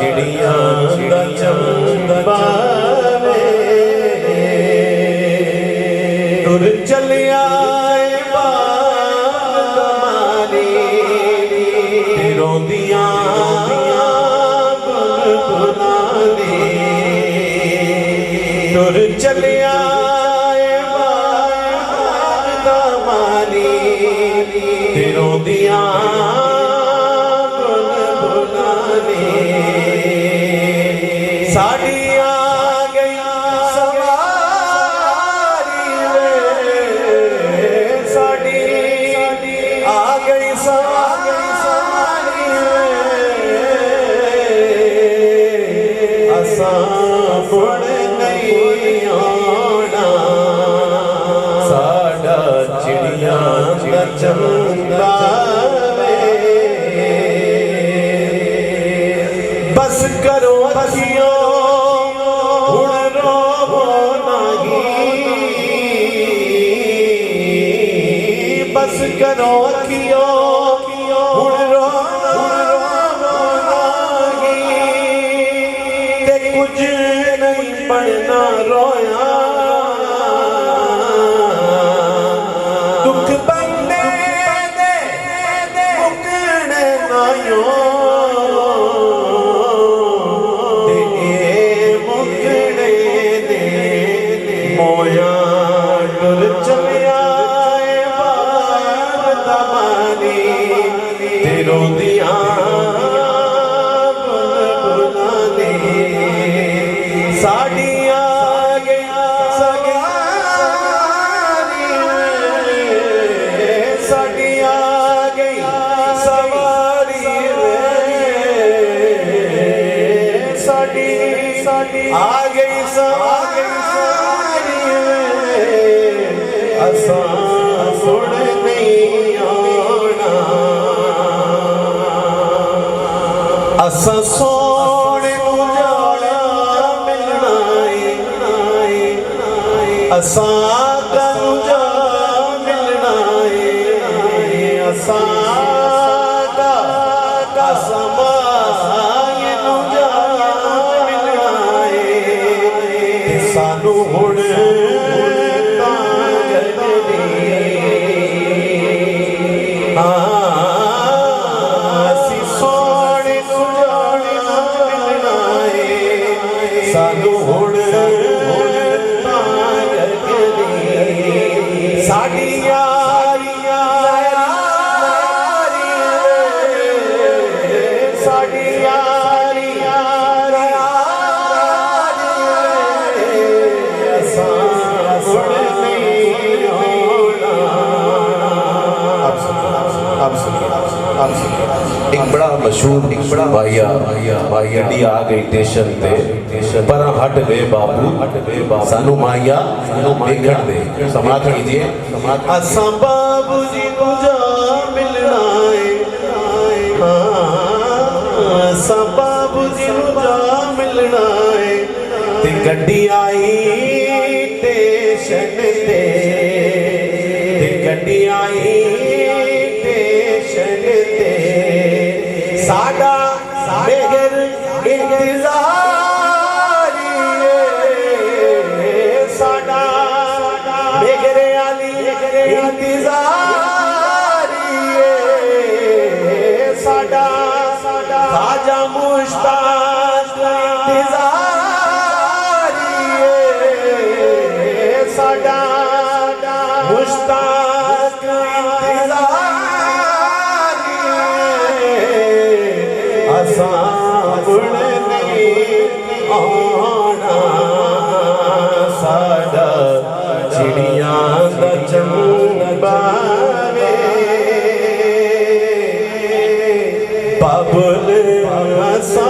चिड़िया दा चंबावे तुर चलिया बामारी रोंदिया बुलबुलाने तुर चलिया बामारी रोंदिया साड़ी आ गई सवारी वे साड़ी आ गई सवारी वे असा मुड़ नहीं आना साडा चिड़िया दा चंगा बस करो अखियों हुण रोवो नहीं बस करो अखियों हुण रोवो नहीं ते कुछ नहीं पढ़ना रोया दुख बंदे दे मुकने नायो मोया तुर चलिया बामानी तेरों दिया बुलबुलाने साड़ी आ गई सवारी साड़ी आ गई सवारी साड़ी आ गई सवारी असा मुड़ नहीं आना असा सोने उजाड़ा मिलना असा कनु जा मिलना असा का समाये नु जा मिलना सानू हुण सानू हुण साड़ी यारी साड़ी यारी एक बड़ा मशहूर भाइया गड्डी आ गई स्टेशन ते पर हट वे बाबू सानू माइया देखण दे समाप्त कीजिए असा बाबू जी को जा मिलना है असा बाबू जी को जा मिलना है ते गड्डी आई स्टेशन ते गड्डी आई साडा बेगर इंतजारी साडा बेगरे आली इंतजारी साडा खाजा मुश्ताक इंतजारी साडा मुश्ताक असा मुड़ नहीं आना साडा चिड़िया दा चंबावे बाबुल असा